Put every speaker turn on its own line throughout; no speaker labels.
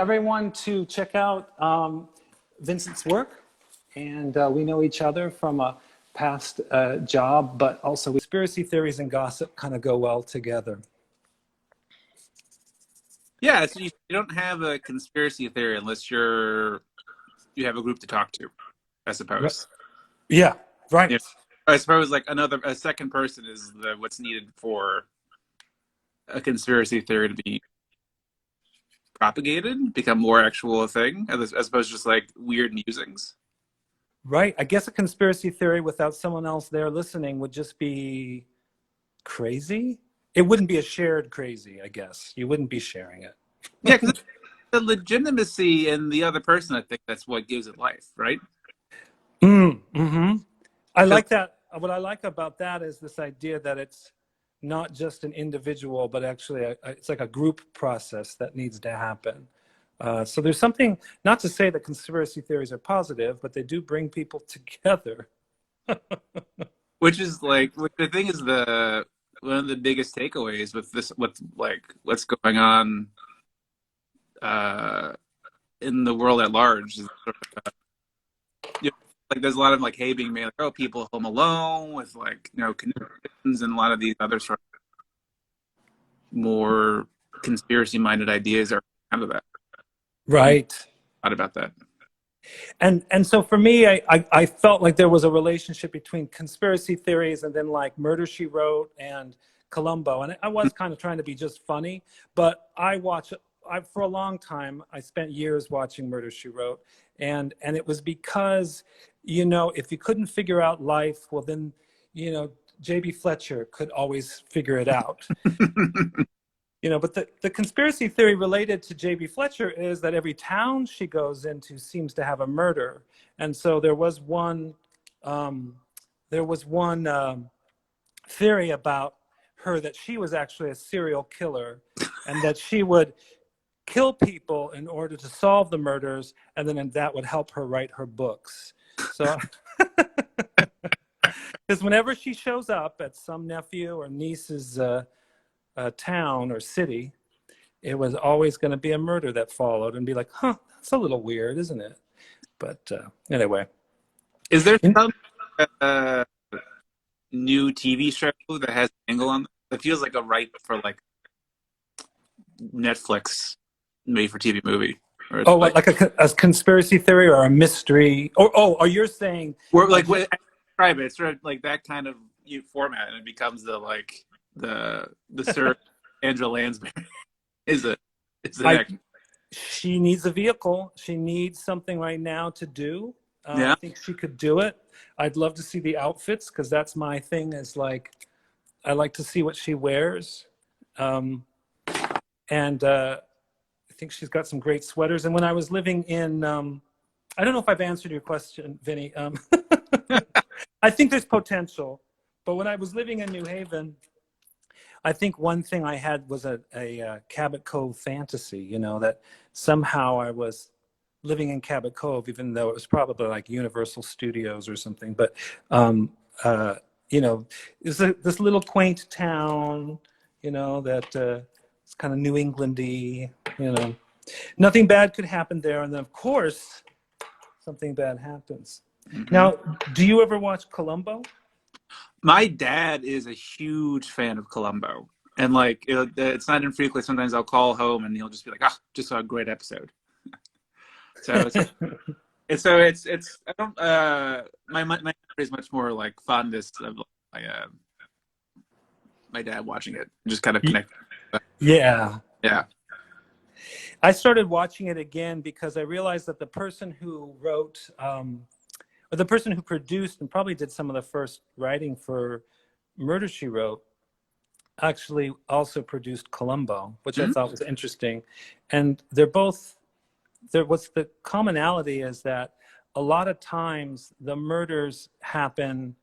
Everyone to check out Vincent's work, and we know each other from a past job, but also conspiracy theories and gossip kind of go well together.
Yeah, so you don't have a conspiracy theory unless you have a group to talk to, I suppose.
Yeah, right.
Yeah. I suppose like a second person is what's needed for a conspiracy theory to be propagated, become more actual a thing, as opposed to just like weird musings.
Right. I guess a conspiracy theory without someone else there listening would just be crazy. It wouldn't be a shared crazy, I guess. You wouldn't be sharing it.
Yeah, because the legitimacy in the other person, I think that's what gives it life, right?
Mm-hmm. I
'Cause
like that. What I like about that is this idea that it's not just an individual, but actually it's like a group process that needs to happen. So there's something, not to say that conspiracy theories are positive, but they do bring people together.
which is like the thing is the one of the biggest takeaways with this, with like what's going on uh, in the world at large. Is sort of, like there's a lot of like hay being made, like oh, people home alone with like connections, and a lot of these other sort of more conspiracy minded ideas are out of that. What do you
Right.
thought about that?
And so for me, I felt like there was a relationship between conspiracy theories and then like Murder, She Wrote and Columbo. And I was kind of trying to be just funny, but for a long time, I spent years watching Murder, She Wrote. And it was because, if you couldn't figure out life, well then, J.B. Fletcher could always figure it out. But the conspiracy theory related to J.B. Fletcher is that every town she goes into seems to have a murder. And so there was one theory about her that she was actually a serial killer and that she would kill people in order to solve the murders, and then that would help her write her books. So, because whenever she shows up at some nephew or niece's town or city, it was always going to be a murder that followed, and be like, huh, that's a little weird, isn't it? But anyway.
Is there some new TV show that has an angle on it? Feels like a right for like Netflix made for TV movie. Or
Oh,
like,
like a conspiracy theory or a mystery? Or you're saying...
or like what I describe it, it's sort of like that kind of format, and it becomes the Sir Angela Lansbury. Is it?
She needs a vehicle. She needs something right now to do.
Yeah.
I think she could do it. I'd love to see the outfits, because that's my thing, is like, I like to see what she wears. And I think she's got some great sweaters. And when I was living in, I don't know if I've answered your question, Vinny. I think there's potential. But when I was living in New Haven, I think one thing I had was a Cabot Cove fantasy, that somehow I was living in Cabot Cove, even though it was probably like Universal Studios or something. But, it's this little quaint town, that it's kind of New England-y, Nothing bad could happen there. And then, of course, something bad happens. Mm-hmm. Now, do you ever watch Columbo?
My dad is a huge fan of Columbo, and like it's not infrequent. Sometimes I'll call home and he'll just be like, "Ah, just saw a great episode." So it's I don't my memory is much more like fondness of my dad watching it, just kind of connect.
Yeah.
I
started watching it again because I realized that the person who wrote, or the person who produced and probably did some of the first writing for Murder, She Wrote, actually also produced Columbo, which I thought was interesting. And what's the commonality is that a lot of times the murders happen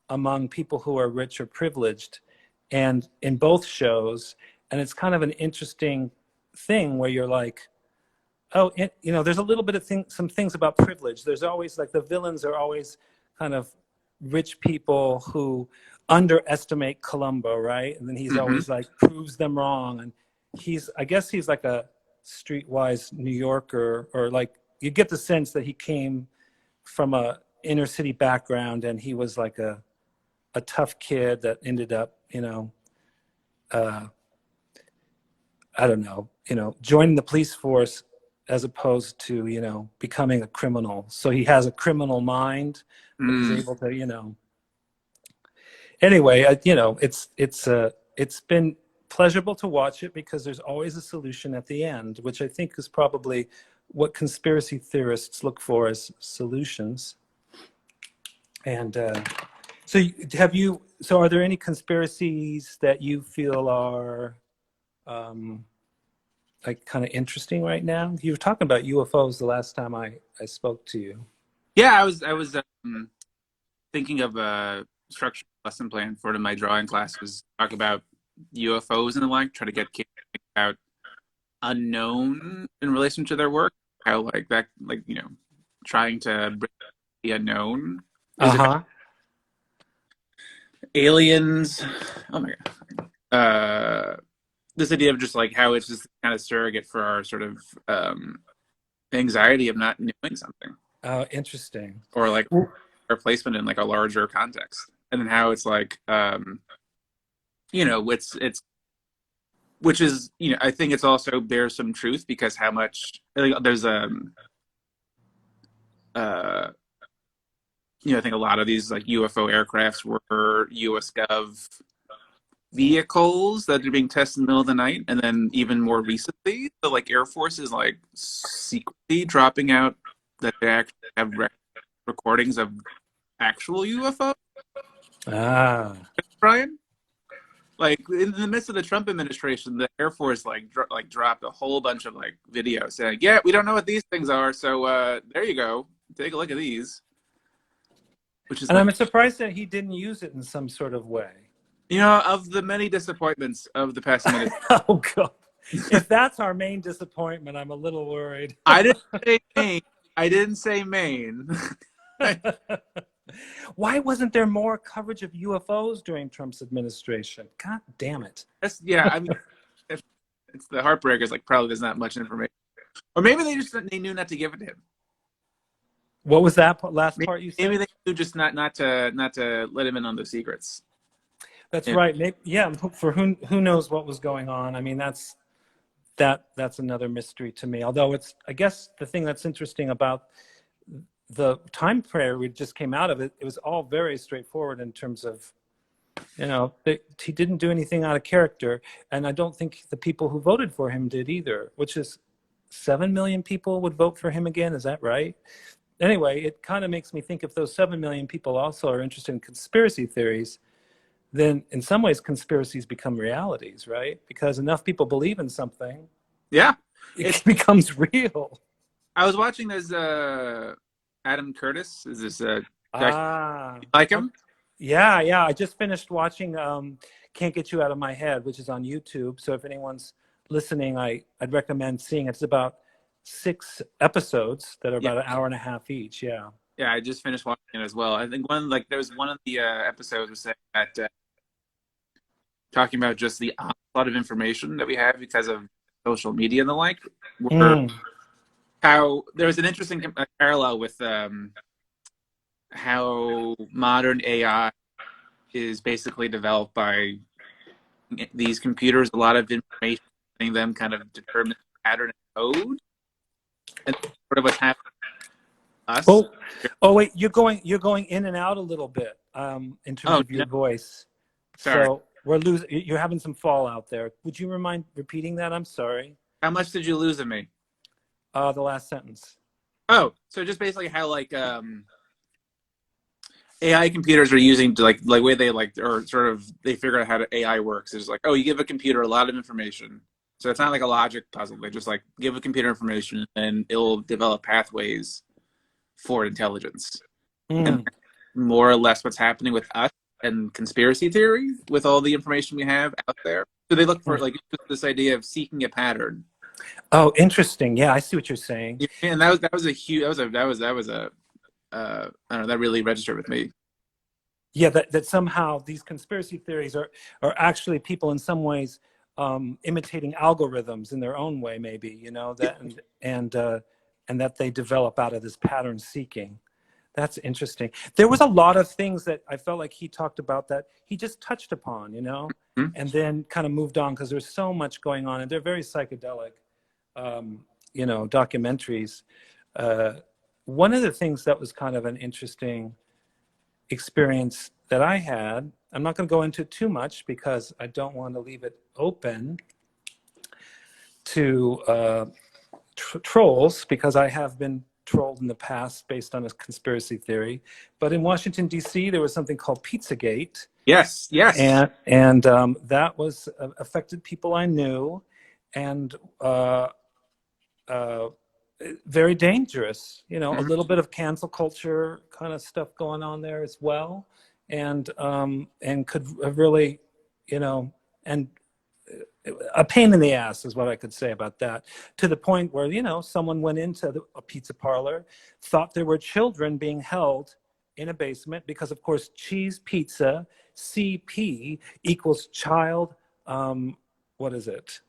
among people who are rich or privileged, and in both shows. And it's kind of an interesting thing where you're like, oh, there's a little bit of some things about privilege. There's always like the villains are always kind of rich people who underestimate Columbo, right? And then he's always like proves them wrong. And I guess he's like a streetwise New Yorker, or like you get the sense that he came from a inner city background and he was like a tough kid that ended up, I don't know, joining the police force as opposed to, becoming a criminal. So he has a criminal mind, but he's able to, anyway, it's been pleasurable to watch it because there's always a solution at the end, which I think is probably what conspiracy theorists look for as solutions. And so are there any conspiracies that you feel are like kind of interesting right now? You were talking about UFOs the last time I spoke to you.
Yeah, I was thinking of a structured lesson plan for my drawing classes. Talk about UFOs and the like. Try to get kids to think about unknown in relation to their work. How like that, like trying to bring the unknown. Aliens. Oh my god. This idea of just like how it's just kind of surrogate for our sort of anxiety of not knowing something.
Oh, interesting.
Or like our placement in like a larger context, and then how it's like it's which is I think it's also bears some truth because how much there's I think a lot of these like UFO aircrafts were US Gov vehicles that are being tested in the middle of the night, and then even more recently the like Air Force is like secretly dropping out that they actually have recordings of actual UFO. Brian, like in the midst of the Trump administration, the Air Force dropped a whole bunch of like videos saying, yeah, we don't know what these things are, so there you go, take a look at these. Which is
and I'm surprised that he didn't use it in some sort of way.
Of the many disappointments of the past minute.
Oh God! If that's our main disappointment, I'm a little worried.
I didn't say Maine. I didn't say Maine.
Why wasn't there more coverage of UFOs during Trump's administration? God damn it!
I mean, it's the heartbreakers. Like, probably there's not much information, or maybe they knew not to give it to him.
What was that last part you said?
Maybe they knew just not to let him in on the secrets.
That's right. Maybe, yeah. For who knows what was going on? I mean, that's another mystery to me. Although I guess the thing that's interesting about the time period we just came out of it was all very straightforward in terms of, he didn't do anything out of character, and I don't think the people who voted for him did either. Which is 7 million people would vote for him again. Is that right? Anyway, it kind of makes me think if those 7 million people also are interested in conspiracy theories, then in some ways conspiracies become realities, right? Because enough people believe in something, it becomes real.
I was watching this Adam Curtis. Is this guy? You like him?
Yeah. I just finished watching Can't Get You Out of My Head, which is on YouTube. So if anyone's listening, I'd recommend seeing it. It's about 6 episodes that are about an hour and a half each. Yeah,
I just finished watching it as well. I think there was one of the episodes was saying that talking about just the onslaught of information that we have because of social media and the like. How there's an interesting parallel with how modern AI is basically developed by these computers. A lot of information, letting them kind of determine pattern and code, and sort of what's happening to us.
Oh wait, you're going in and out a little bit in terms of your voice.
Sorry.
So you're having some fallout there. Would you mind repeating that? I'm sorry.
How much did you lose of me?
The last sentence.
Oh, so just basically how like AI computers are using to like way they or sort of they figure out how AI works. It's like, oh, you give a computer a lot of information. So it's not like a logic puzzle. They just like give a computer information and it'll develop pathways for intelligence. And more or less what's happening with us and conspiracy theory with all the information we have out there. So they look for like this idea of seeking a pattern.
Oh, interesting. Yeah, I see what you're saying.
And that was a huge I don't know, that really registered with me.
Yeah, that somehow these conspiracy theories are actually people in some ways imitating algorithms in their own way, maybe, you know, that and that they develop out of this pattern seeking. That's interesting. There was a lot of things that I felt like he talked about that he just touched upon, you know, and then kind of moved on because there's so much going on, and they're very psychedelic, you know, documentaries. One of the things that was kind of an interesting experience that I had, I'm not going to go into too much because I don't want to leave it open to trolls, because I have been trolled in the past based on a conspiracy theory. But in Washington, D.C., there was something called Pizzagate.
Yes, yes.
And that was affected people I knew, and very dangerous. You know, a little bit of cancel culture kind of stuff going on there as well, and could have really, you know, and a pain in the ass is what I could say about that, to the point where, you know, someone went into a pizza parlor, thought there were children being held in a basement because, of course, cheese pizza, CP, equals child, what is it?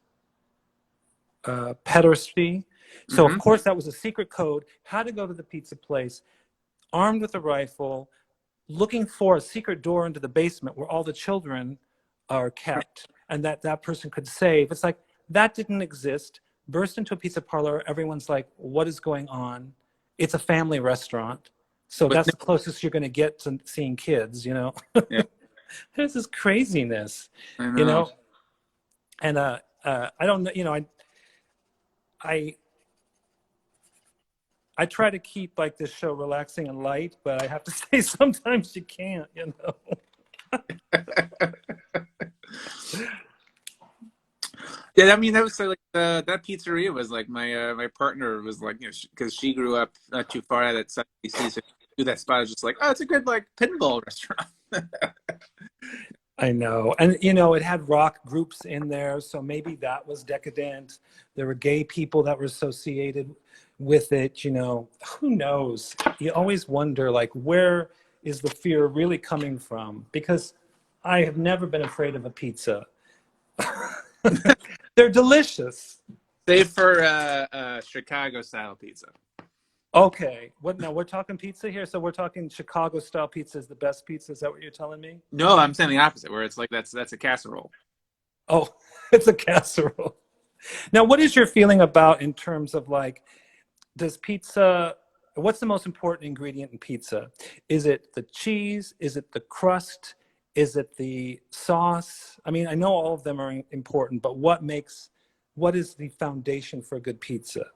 Pederasty. So, of course, that was a secret code. Had to go to the pizza place, armed with a rifle, looking for a secret door into the basement where all the children are kept, and that person could save. It's like, that didn't exist. Burst into a pizza parlor. Everyone's like, what is going on? It's a family restaurant. So that's the closest you're going to get to seeing kids, you know?
Yeah.
There's this craziness,
I know.
you know? And I don't know, you know, I try to keep like this show relaxing and light, but I have to say sometimes you can't, you know?
Yeah, I mean, that was so, like, that pizzeria was like my partner was like, you know, because she grew up not too far out at South DC, so to that spot, I was just like, oh, it's a good like pinball restaurant.
I know. And, you know, it had rock groups in there, so maybe that was decadent. There were gay people that were associated with it, you know. Who knows? You always wonder, like, where is the fear really coming from? Because I have never been afraid of a pizza. They're delicious.
Save for Chicago style pizza.
Okay. What now? We're talking pizza here, so we're talking Chicago style pizza is the best pizza. Is that what you're telling me?
No, I'm saying the opposite, where it's like that's a casserole.
Oh, it's a casserole. Now, what is your feeling about in terms of like, does pizza? What's the most important ingredient in pizza? Is it the cheese? Is it the crust? Is it the sauce? I mean, I know all of them are important, but what is the foundation for a good pizza?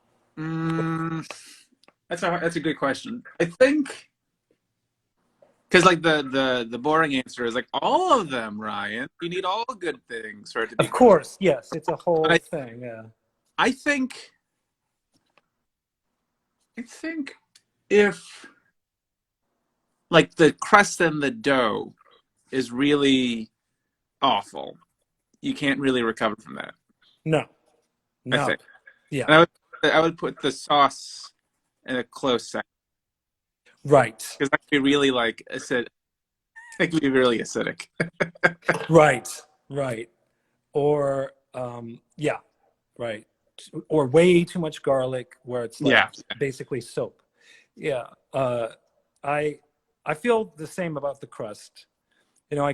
That's a good question. I think because like the boring answer is like all of them, Ryan. You need all good things for it to be.
Of course, yes, it's a whole
I,
thing. Yeah.
I think if like the crust and the dough is really awful, you can't really recover from that.
No.
I think.
Yeah.
And I would put the sauce in a close second.
Right.
Because that could be really like acid. It could be really acidic.
Right. Or yeah, right. Or way too much garlic, where it's like basically soap. Yeah. I feel the same about the crust. You know,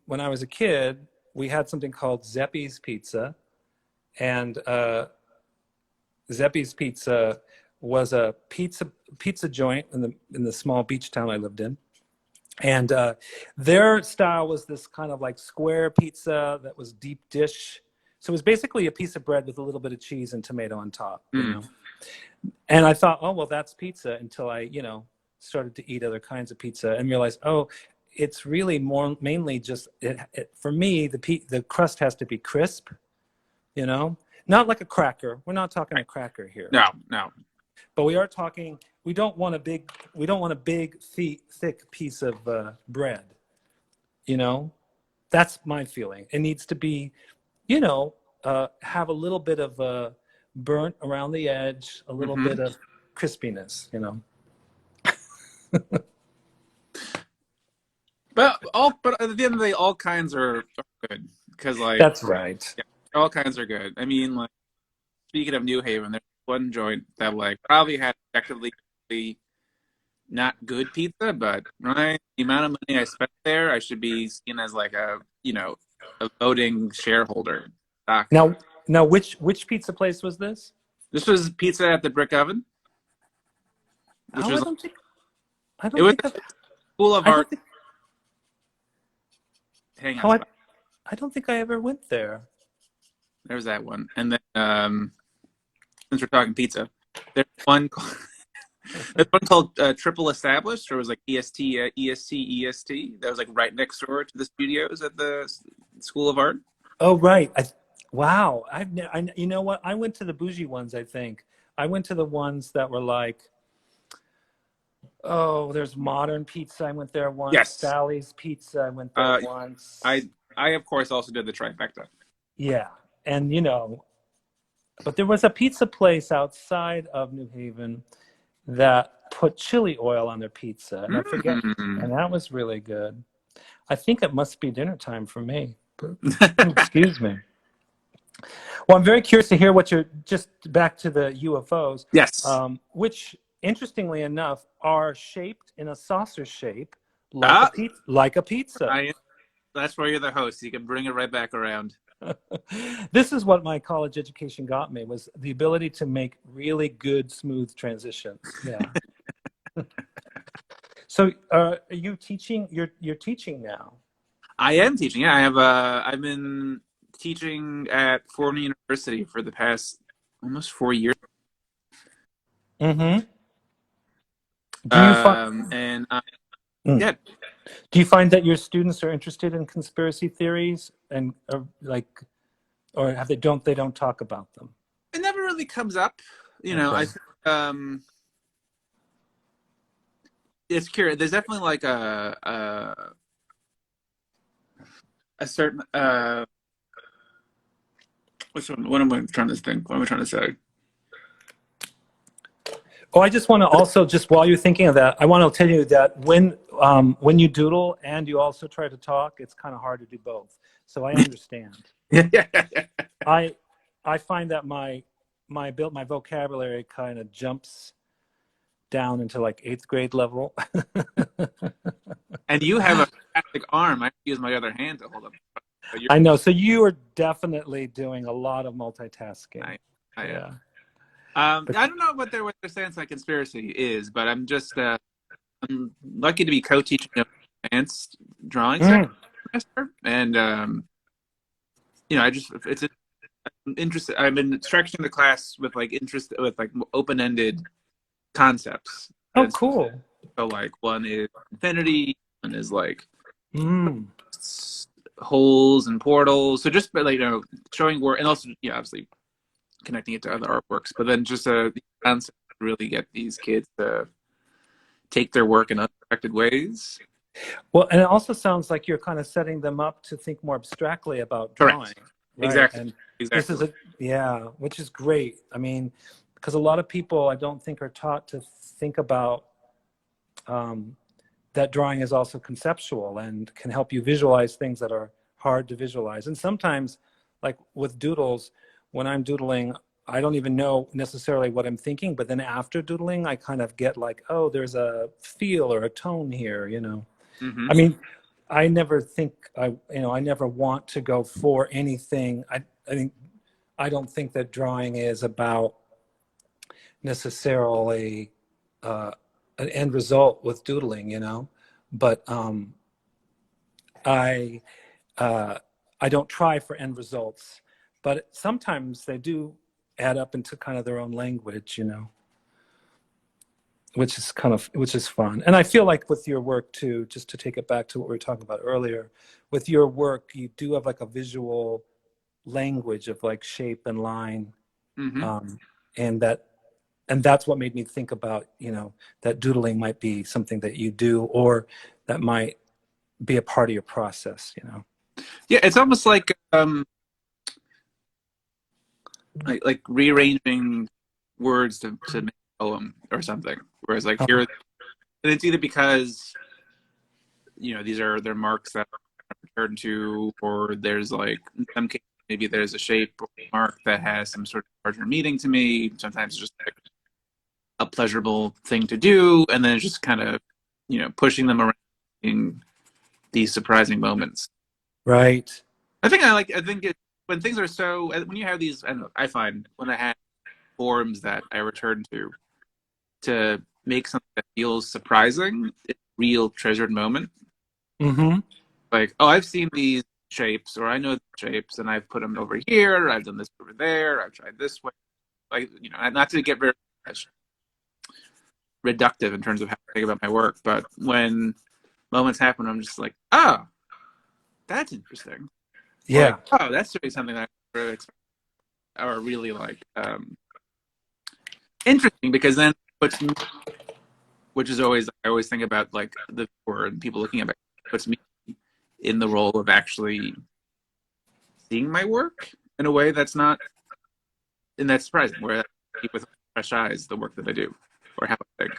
when I was a kid, we had something called Zeppi's Pizza, and Zeppi's Pizza was a pizza joint in the small beach town I lived in, and their style was this kind of like square pizza that was deep dish. So it was basically a piece of bread with a little bit of cheese and tomato on top, you know. And I thought, oh well, that's pizza, until I, you know, started to eat other kinds of pizza and realized, oh, it's really mainly just for me, the crust has to be crisp, you know, not like a cracker. We're not talking a cracker here.
No.
But we are talking. We don't want a big, thick piece of bread. You know, that's my feeling. It needs to be, you know, have a little bit of burnt around the edge, a little bit of crispiness. You know.
But at the end of the day, all kinds are good, because like
that's right.
Yeah. all kinds are good. I mean, like speaking of New Haven, there's one joint that like probably had effectively not good pizza, but right, the amount of money I spent there, I should be seen as like a a voting shareholder. Stock.
Now, which pizza place was this?
This was pizza at the Brick Oven, which
Oh,
was
I
it
don't
was
think
a School of
I don't
Art.
think,
Hang on,
oh, I don't think I ever went there.
there's that one, and then since we're talking pizza, there's one. There's one called Triple Established, or it was like EST. That was like right next door to the studios at the School of Art.
Oh, right. Wow. You know what? I went to the bougie ones, I think. I went to the ones that were like, oh, there's Modern Pizza. I went there once.
Yes.
Sally's Pizza. I went there once.
I of course also did the trifecta.
Yeah. And, but there was a pizza place outside of New Haven that put chili oil on their pizza. And I forget. And that was really good. I think it must be dinner time for me. Excuse me. Well, I'm very curious to hear what you're just back to the UFOs.
Yes.
Which, interestingly enough, are shaped in a saucer shape, like a pizza.
That's where you're the host. You can bring it right back around.
This is what my college education got me, was the ability to make really good, smooth transitions. Yeah. So, are you teaching? You're teaching now.
I am teaching. Yeah, I've been teaching at Fordham University for the past almost 4 years.
Mm-hmm. Do you
and
yeah. Do you find that your students are interested in conspiracy theories and or have they don't talk about them?
It never really comes up, I think, it's curious. There's definitely like a certain what am I trying to think? What am I trying to say?
Oh, I just want to also, just while you're thinking of that, I want to tell you that when you doodle and you also try to talk, it's kind of hard to do both. So I understand. I find that my vocabulary kind of jumps down into like 8th grade level.
And you have a fantastic arm. I use my other hand to hold up.
I know. So you are definitely doing a lot of multitasking.
Yeah. I don't know what their stance on conspiracy is, but I'm just I'm lucky to be co-teaching advanced drawing semester, and I'm interested. I've been structuring the class with like open-ended concepts.
Oh, cool.
So like one is infinity, one is like holes and portals. So just like showing work, and also obviously connecting it to other artworks, but then just the concept to really get these kids to take their work in unexpected ways.
Well, and it also sounds like you're kind of setting them up to think more abstractly about drawing.
Correct.
Right?
Exactly.
And
exactly.
This is which is great. I mean, because a lot of people I don't think are taught to think about that drawing is also conceptual and can help you visualize things that are hard to visualize. And sometimes, like with doodles, when I'm doodling, I don't even know necessarily what I'm thinking, but then after doodling, I kind of get like, oh, there's a feel or a tone here,
Mm-hmm.
I mean, I never think I never want to go for anything. I don't think that drawing is about necessarily an end result with doodling, but I don't try for end results, but sometimes they do add up into kind of their own language, which is fun. And I feel like with your work too, just to take it back to what we were talking about earlier, with your work, you do have like a visual language of like shape and line.
Mm-hmm.
And that's what made me think about, that doodling might be something that you do, or that might be a part of your process,
Yeah, it's almost like rearranging words to make a poem or something. Whereas like here, and it's either because they're marks that are returned to, or there's like in some cases maybe there's a shape or mark that has some sort of larger meaning to me. Sometimes it's just like a pleasurable thing to do, and then just kind of, pushing them around in these surprising moments.
Right.
I think when things are so, when you have these, I don't know, I find when I have forms that I return to make something that feels surprising, it's a real treasured moment.
Mm-hmm.
Like, oh, I've seen these shapes, or I know the shapes, and I've put them over here. I've done this over there. I've tried this way. Like, not to get very reductive in terms of how I think about my work, but when moments happen, I'm just like, oh, that's interesting. Or
Yeah.
like, oh, that's really something that I really expect, or really like interesting, because then puts me, which is always, I always think about like the viewer and people looking at it, puts me in the role of actually seeing my work in a way that's not, and that's surprising, where I see with fresh eyes the work that I do, or how I think.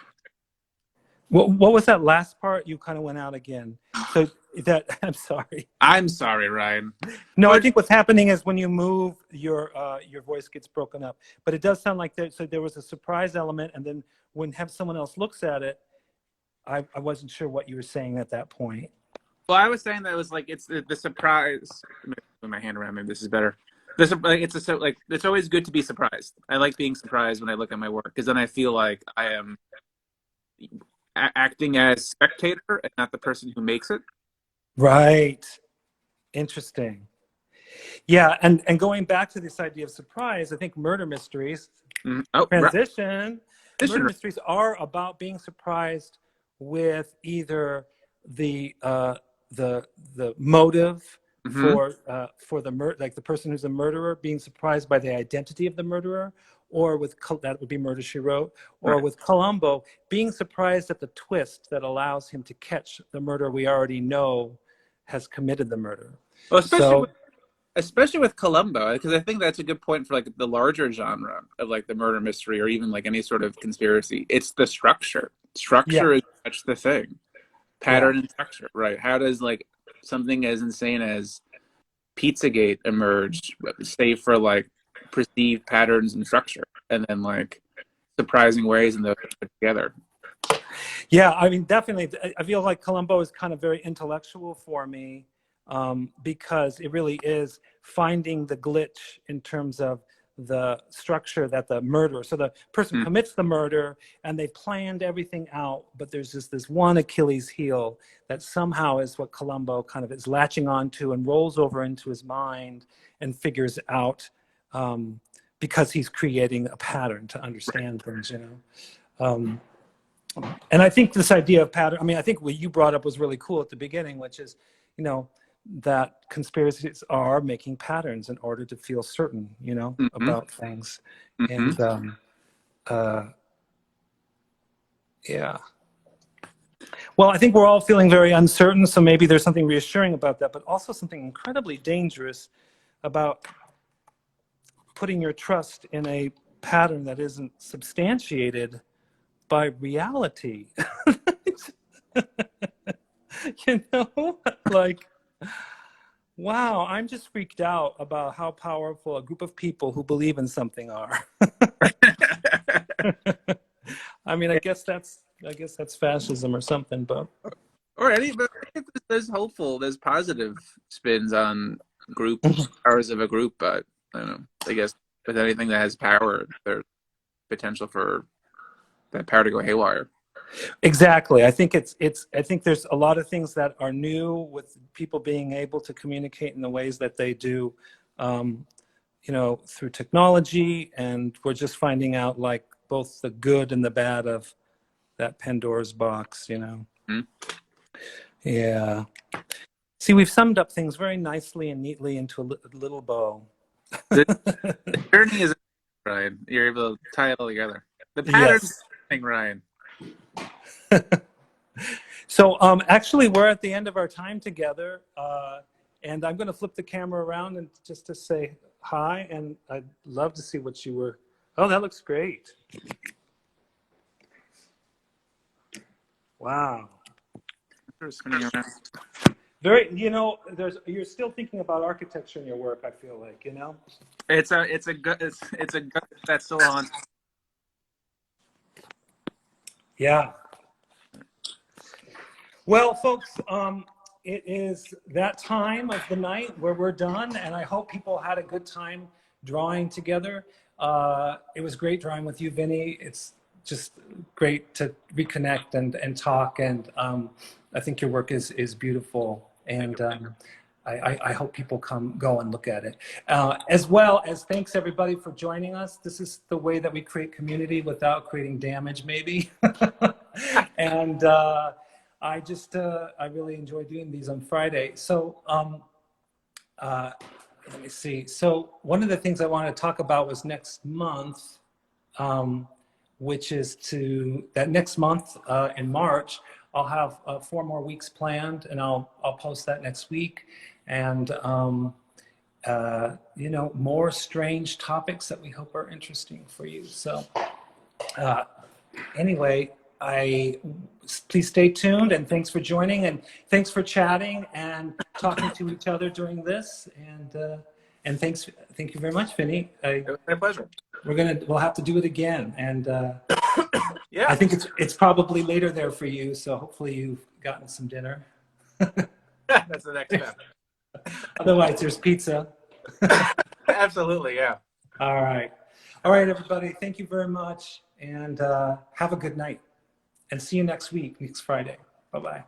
What was that last part? You kind of went out again. So that I'm sorry.
I'm sorry, Ryan.
No, I
But
think what's happening is when you move, your voice gets broken up. But it does sound like there was a surprise element, and then when someone else looks at it, I wasn't sure what you were saying at that point.
well, I was saying that it was like it's the surprise. Move my hand around. Maybe this is better. This like it's always good to be surprised. I like being surprised when I look at my work, because then I feel like I am acting as spectator and not the person who makes it.
Right. Interesting. Yeah, and going back to this idea of surprise, I think murder mysteries,
Oh,
transition, murder
right.
mysteries are about being surprised with either the motive
Mm-hmm.
for the like the person who's a murderer being surprised by the identity of the murderer, or with that would be Murder She Wrote, or
Right.
with Columbo being surprised at the twist that allows him to catch the murderer we already know has committed the murder.
Well,
So
especially with Columbo, because I think that's a good point for like the larger genre of like the murder mystery, or even like any sort of conspiracy. It's the structure.
yeah,
Structure is such the thing.
yeah.
Pattern and structure, right? How does like something as insane as Pizzagate emerge, save for like perceived patterns and structure, and then like surprising ways in those put together?
Yeah, I mean, definitely. I feel like Columbo is kind of very intellectual for me, because it really is finding the glitch in terms of the structure that the murderer. So the person
Mm.
commits the murder and they planned everything out, but there's just this one Achilles heel that somehow is what Columbo kind of is latching onto and rolls over into his mind and figures out, because he's creating a pattern to understand things, Um, and I think this idea of pattern, I mean, I think what you brought up was really cool at the beginning, which is, that conspiracies are making patterns in order to feel certain,
Mm-hmm.
about things.
Mm-hmm.
And yeah. Well, I think we're all feeling very uncertain, so maybe there's something reassuring about that, but also something incredibly dangerous about putting your trust in a pattern that isn't substantiated by reality. Like, wow, I'm just freaked out about how powerful a group of people who believe in something are. I mean, I guess that's fascism or something, but
Or any, but there's hopeful, there's positive spins on groups, powers of a group, but I don't know. I guess with anything that has power, there's potential for that power to go haywire.
exactly. I think there's a lot of things that are new with people being able to communicate in the ways that they do, through technology, and we're just finding out like both the good and the bad of that Pandora's box.
Hmm?
Yeah. See, we've summed up things very nicely and neatly into a little bow.
The journey is, Ryan. You're able to tie it all together. The pattern's
Yes.
thing, Ryan.
So actually, we're at the end of our time together, and I'm going to flip the camera around and just to say hi, and I'd love to see what you were. Oh, that looks great. Wow.
Spinning around.
Very, you're still thinking about architecture in your work, I feel like,
It's a good that's still on.
Yeah. Well, folks, it is that time of the night where we're done, and I hope people had a good time drawing together. It was great drawing with you, Vinny. It's just great to reconnect and talk, and I think your work is beautiful, and I hope people go and look at it. As well as thanks everybody for joining us. This is the way that we create community without creating damage, maybe. And I really enjoy doing these on Friday. So let me see. So one of the things I wanted to talk about was next month, which is that next month in March, I'll have 4 more weeks planned, and I'll post that next week. And more strange topics that we hope are interesting for you. So anyway, please stay tuned, and thanks for joining, and thanks for chatting and talking to each other during this. And thank you very much, Vinny.
It was my pleasure.
We'll have to do it again, and
yeah,
I think it's probably later there for you. So hopefully you've gotten some dinner.
That's the next step.
Otherwise, there's pizza.
Absolutely, yeah.
All right, everybody. Thank you very much, and have a good night. And see you next week, next Friday. Bye-bye.